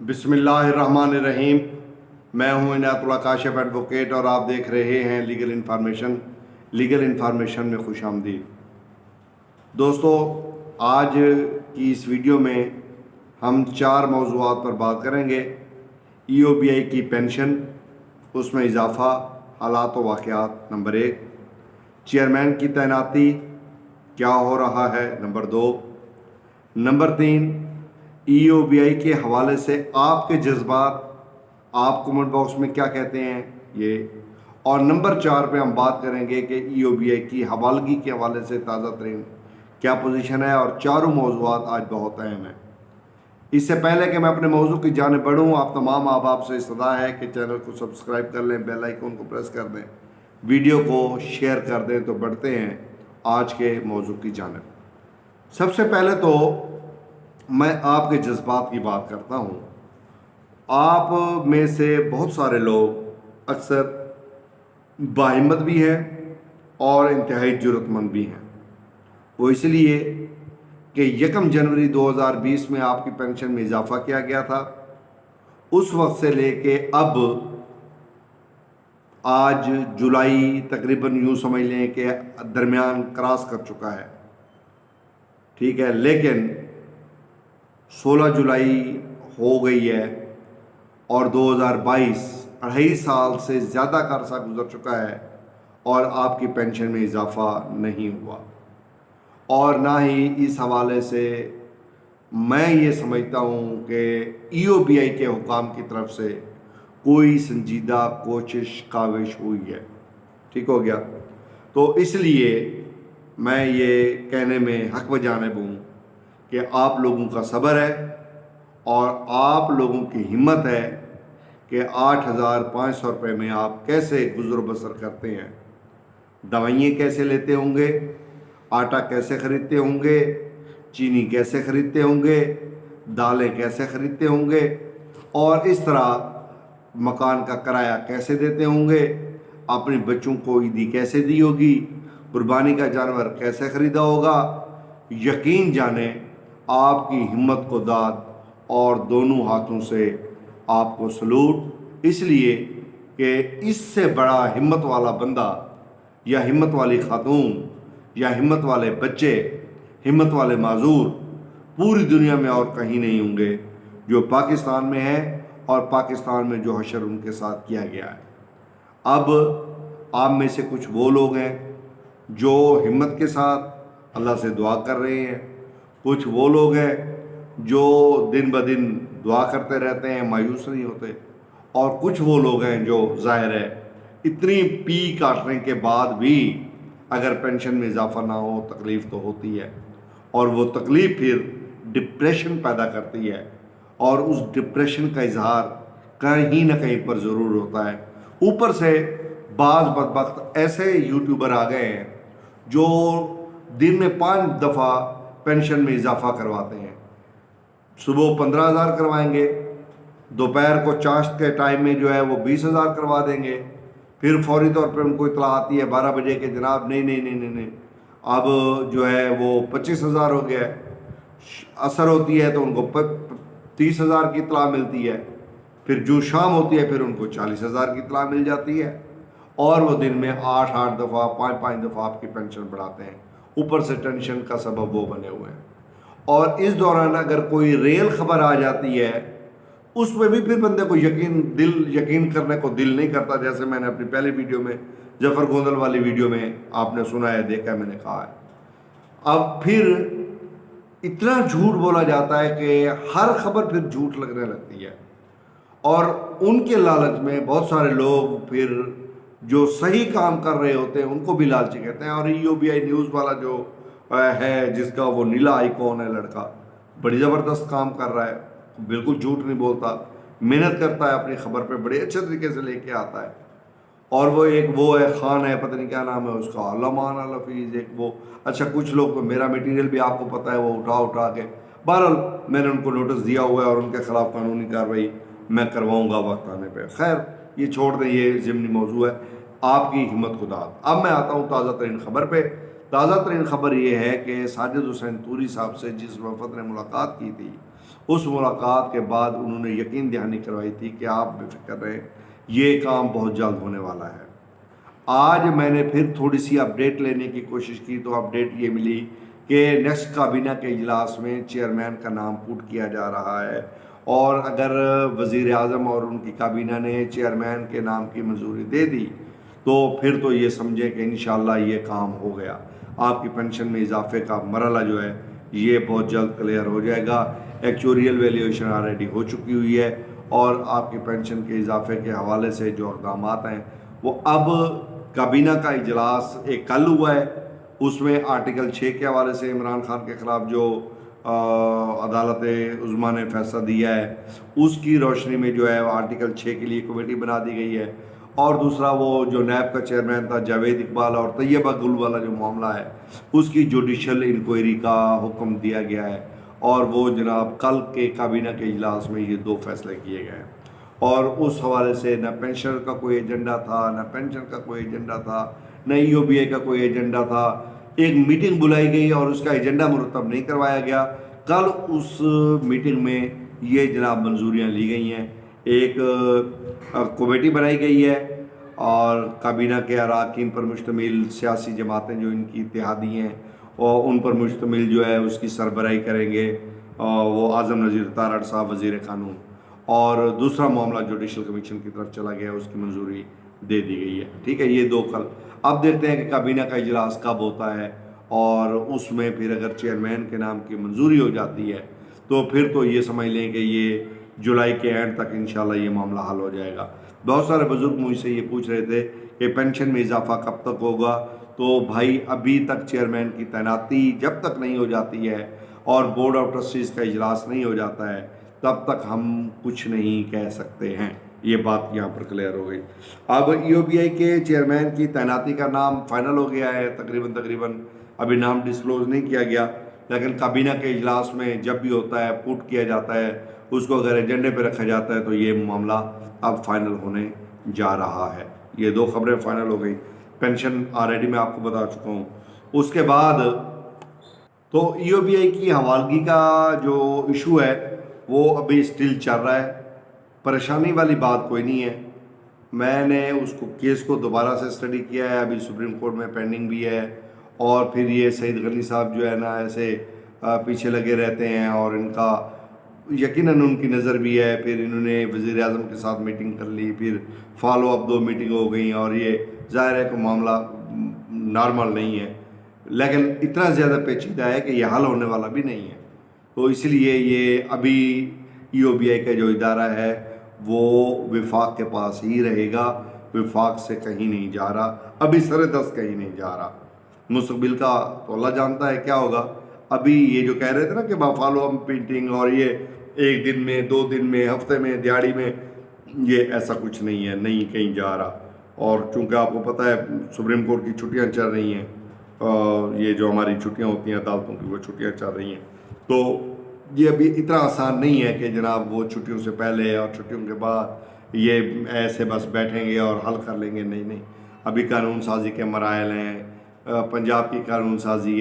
बिस्मिल्लाहिर्रहमानिर्रहीम। मैं हूं इनायतुल्लाह काशिफ एडवोकेट और आप देख रहे हैं लीगल इन्फॉर्मेशन में खुश आमदीद। दोस्तों, आज की इस वीडियो में हम 4 मौज़ूआत पर बात करेंगे। EOBI की पेंशन, उसमें इजाफ़ा, हालात व वाक़यात नंबर 1, चेयरमैन की तैनाती क्या हो रहा है नंबर 2, नंबर 3 EOBI के हवाले से आपके जज्बात, आप कमेंट बॉक्स में क्या कहते हैं ये, और नंबर 4 पे हम बात करेंगे कि EOBI की हवालगी के हवाले से ताज़ा तरीन क्या पोजीशन है। और चारों मौज़ूआत आज बहुत अहम हैं। इससे पहले कि मैं अपने मौजू की जानिब बढ़ूँ, आप तमाम अहबाब से इस्तदा है कि चैनल को सब्सक्राइब कर लें, बेल आइकन को प्रेस कर दें, वीडियो को शेयर कर दें। तो बढ़ते हैं आज के मौजू की जानिब। सबसे पहले तो मैं आपके जज्बात की बात करता हूँ। आप में से बहुत सारे लोग अक्सर बाहिम्मत भी हैं और इंतहाई ज़रूरतमंद भी हैं। वो इसलिए कि 1 जनवरी 2020 में आपकी पेंशन में इजाफ़ा किया गया था। उस वक्त से लेके अब आज जुलाई तकरीबन यूँ समझ लें कि दरमियान क्रॉस कर चुका है, ठीक है। लेकिन 16 जुलाई हो गई है और 2022 2.5 साल से ज़्यादा का अरसा गुजर चुका है और आपकी पेंशन में इजाफ़ा नहीं हुआ। और ना ही इस हवाले से मैं ये समझता हूँ कि EOBI के हुकाम की तरफ से कोई संजीदा कोशिश काविश हुई है, ठीक हो गया। तो इसलिए मैं ये कहने में हक़ बजानिब हूँ कि आप लोगों का सब्र है और आप लोगों की हिम्मत है कि 8,500 रुपये में आप कैसे गुज़र बसर करते हैं। दवाइयाँ कैसे लेते होंगे, आटा कैसे ख़रीदते होंगे, चीनी कैसे ख़रीदते होंगे, दालें कैसे ख़रीदते होंगे, और इस तरह मकान का किराया कैसे देते होंगे, अपने बच्चों को ईदी कैसे दी होगी, कुर्बानी का जानवर कैसे ख़रीदा होगा। यकीन जाने आपकी हिम्मत को दाद और दोनों हाथों से आपको सलूट, इसलिए कि इससे बड़ा हिम्मत वाला बंदा या हिम्मत वाली खातून या हिम्मत वाले बच्चे, हिम्मत वाले माजूर पूरी दुनिया में और कहीं नहीं होंगे जो पाकिस्तान में है और पाकिस्तान में जो हशर उनके साथ किया गया है। अब आप में से कुछ वो लोग हैं जो हिम्मत के साथ अल्लाह से दुआ कर रहे हैं, कुछ वो लोग हैं जो दिन ब दिन दुआ करते रहते हैं, मायूस नहीं होते, और कुछ वो लोग हैं जो ज़ाहिर है इतनी पी काटने के बाद भी अगर पेंशन में इजाफ़ा ना हो तकलीफ़ तो होती है, और वो तकलीफ़ फिर डिप्रेशन पैदा करती है, और उस डिप्रेशन का इजहार कहीं ना कहीं पर ज़रूर होता है। ऊपर से बाज़ बदबख्त ऐसे यूट्यूबर आ गए हैं जो दिन में 5 दफ़ा पेंशन में इजाफ़ा करवाते हैं। सुबह 15,000 करवाएंगे, दोपहर को चाश्त के टाइम में जो है वो 20,000 करवा देंगे, फिर फौरी तौर पर उनको इतला आती है 12 बजे के जनाब नहीं नहीं नहीं नहीं नहीं अब जो है वो 25,000 हो गया है। असर होती है तो उनको 30,000 की इतला मिलती है, फिर जो शाम होती है फिर उनको 40,000 की इतला मिल जाती है, और वो दिन में 8-8 दफ़ा 5-5 दफ़ा आपकी पेंशन बढ़ाते हैं। ऊपर से टेंशन का सबब वो बने हुए हैं, और इस दौरान अगर कोई रेल ख़बर आ जाती है उसमें भी फिर बंदे को यकीन करने को दिल नहीं करता। जैसे मैंने अपनी पहले वीडियो में, जफ़र गोंदल वाली वीडियो में आपने सुना है, देखा है, मैंने कहा है। अब फिर इतना झूठ बोला जाता है कि हर खबर फिर झूठ लगने लगती है, और उनके लालच में बहुत सारे लोग फिर जो सही काम कर रहे होते हैं उनको भी लालची कहते हैं। और EOBI न्यूज़ वाला जो है जिसका वो नीला आइकॉन है लड़का, बड़ी ज़बरदस्त काम कर रहा है, बिल्कुल झूठ नहीं बोलता, मेहनत करता है, अपनी खबर पे बड़े अच्छे तरीके से लेके आता है। और वो है खान है, पता नहीं क्या नाम है उसका, अल्लामान अल-हफीज़, एक वो, अच्छा कुछ लोग तो मेरा मटीरियल भी आपको पता है वो उठा के, बहरहाल मैंने उनको नोटिस दिया हुआ है और उनके ख़िलाफ़ कानूनी कार्रवाई मैं करवाऊँगा वक्त आने पर। खैर ये छोड़ दें, ये ज़िमनी मौजू है, आपकी हिम्मत को दाद। अब मैं आता हूँ ताज़ा तरीन ख़बर पर। ताज़ा तरीन ख़बर ये है कि साजिद हुसैन तूरी साहब से जिस वफ़द ने मुलाकात की थी اس ملاقات کے بعد انہوں نے یقین دہانی کروائی تھی کہ آپ بے فکر رہیں، یہ کام بہت جلد ہونے والا ہے۔ آج میں نے پھر تھوڑی سی اپڈیٹ لینے کی کوشش کی تو اپڈیٹ یہ ملی کہ نیکسٹ کابینہ کے اجلاس میں چیئرمین کا نام پٹ کیا جا رہا ہے، اور اگر وزیر اعظم اور ان کی کابینہ نے چیئرمین کے نام کی منظوری دے دی تو پھر تو یہ سمجھیں کہ انشاءاللہ یہ کام ہو گیا۔ آپ کی پینشن میں اضافے کا مرحلہ جو ہے یہ بہت جلد کلیئر ہو جائے گا۔ ایکچوریل ویلیویشن آلریڈی ہو چکی ہوئی ہے، اور آپ کی پینشن کے اضافے کے حوالے سے جو اقدامات ہیں وہ اب کابینہ کا اجلاس ایک کل ہوا ہے، اس میں آرٹیکل 6 کے حوالے سے عمران خان کے خلاف جو عدالت عظمیٰ نے فیصلہ دیا ہے اس کی روشنی میں جو ہے آرٹیکل 6 کے لیے کمیٹی بنا دی گئی ہے، اور دوسرا وہ جو نیب کا چیئرمین تھا جاوید اقبال اور طیبہ گل والا جو معاملہ ہے اس کی جوڈیشل انکوائری کا حکم دیا گیا ہے، اور وہ جناب کل کے کابینہ کے اجلاس میں یہ 2 فیصلے کیے گئے ہیں۔ اور اس حوالے سے نہ پینشنر کا کوئی ایجنڈا تھا، نہ پینشن کا کوئی ایجنڈا تھا، نہ EOBI کا کوئی ایجنڈا تھا۔ ایک میٹنگ بلائی گئی اور اس کا ایجنڈا مرتب نہیں کروایا گیا۔ کل اس میٹنگ میں یہ جناب منظوریاں لی گئی ہیں، ایک کمیٹی بنائی گئی ہے، اور کابینہ کے اراکین پر مشتمل سیاسی جماعتیں جو ان کی اتحادی ہیں اور ان پر مشتمل جو ہے اس کی سربراہی کریں گے وہ اعظم نذیر تارڑ صاحب وزیر قانون، اور دوسرا معاملہ جوڈیشل کمیشن کی طرف چلا گیا، اس کی منظوری دے دی گئی ہے۔ ٹھیک ہے، یہ 2 کل۔ اب دیکھتے ہیں کہ کابینہ کا اجلاس کب ہوتا ہے، اور اس میں پھر اگر چیئرمین کے نام کی منظوری ہو جاتی ہے تو پھر تو یہ سمجھ لیں کہ یہ جولائی کے اینڈ تک انشاءاللہ یہ معاملہ حل ہو جائے گا۔ بہت سارے بزرگ مجھ سے یہ پوچھ رہے تھے کہ پینشن میں اضافہ کب تک ہوگا، تو بھائی ابھی تک چیئرمین کی تعیناتی جب تک نہیں ہو جاتی ہے اور بورڈ آف ٹرسٹیز کا اجلاس نہیں ہو جاتا ہے تب تک ہم کچھ نہیں کہہ سکتے ہیں۔ یہ بات یہاں پر کلیئر ہو گئی۔ اب EOBI کے چیئرمین کی تعیناتی کا نام فائنل ہو گیا ہے، تقریباً ابھی نام ڈسکلوز نہیں کیا گیا، لیکن کابینہ کے اجلاس میں جب بھی ہوتا ہے پٹ کیا جاتا ہے، اس کو اگر ایجنڈے پہ رکھا جاتا ہے تو یہ معاملہ اب فائنل ہونے جا رہا ہے۔ یہ 2 خبریں فائنل ہو گئی۔ پینشن آلریڈی میں آپ کو بتا چکا ہوں۔ اس کے بعد تو EOBI کی حوالگی کا جو ایشو ہے وہ ابھی سٹل چل رہا ہے، پریشانی والی بات کوئی نہیں ہے۔ میں نے اس کو کیس کو دوبارہ سے اسٹڈی کیا ہے، ابھی سپریم کورٹ میں پینڈنگ بھی ہے، اور پھر یہ سعید غنی صاحب جو ہے نا ایسے پیچھے لگے رہتے ہیں، اور ان کا یقیناً ان کی نظر بھی ہے۔ پھر انہوں نے وزیر اعظم کے ساتھ میٹنگ کر لی، پھر فالو اپ 2 میٹنگ ہو گئیں، اور یہ ظاہر ہے کہ معاملہ نارمل نہیں ہے، لیکن اتنا زیادہ پیچیدہ ہے کہ یہ حل ہونے والا بھی نہیں ہے۔ تو اس لیے یہ ابھی EOBI کا جو ادارہ ہے وہ وفاق کے پاس ہی رہے گا، وفاق سے کہیں نہیں جا رہا، ابھی سر دست کہیں نہیں جا رہا۔ مستقبل کا تو اللہ جانتا ہے کیا ہوگا۔ ابھی یہ جو کہہ رہے تھے نا کہ فالو اپ میٹنگ، اور یہ 1 دن میں 2 دن میں ہفتے میں دیہاڑی میں، یہ ایسا کچھ نہیں ہے، نہیں کہیں جا رہا۔ اور چونکہ آپ کو پتہ ہے سپریم کورٹ کی چھٹیاں چل رہی ہیں، یہ جو ہماری چھٹیاں ہوتی ہیں عدالتوں کی وہ چھٹیاں چل رہی ہیں، تو یہ ابھی اتنا آسان نہیں ہے کہ جناب وہ چھٹیوں سے پہلے اور چھٹیوں کے بعد یہ ایسے بس بیٹھیں گے اور حل کر لیں گے۔ نہیں، ابھی قانون سازی کے مراحل ہیں، پنجاب کی قانون سازی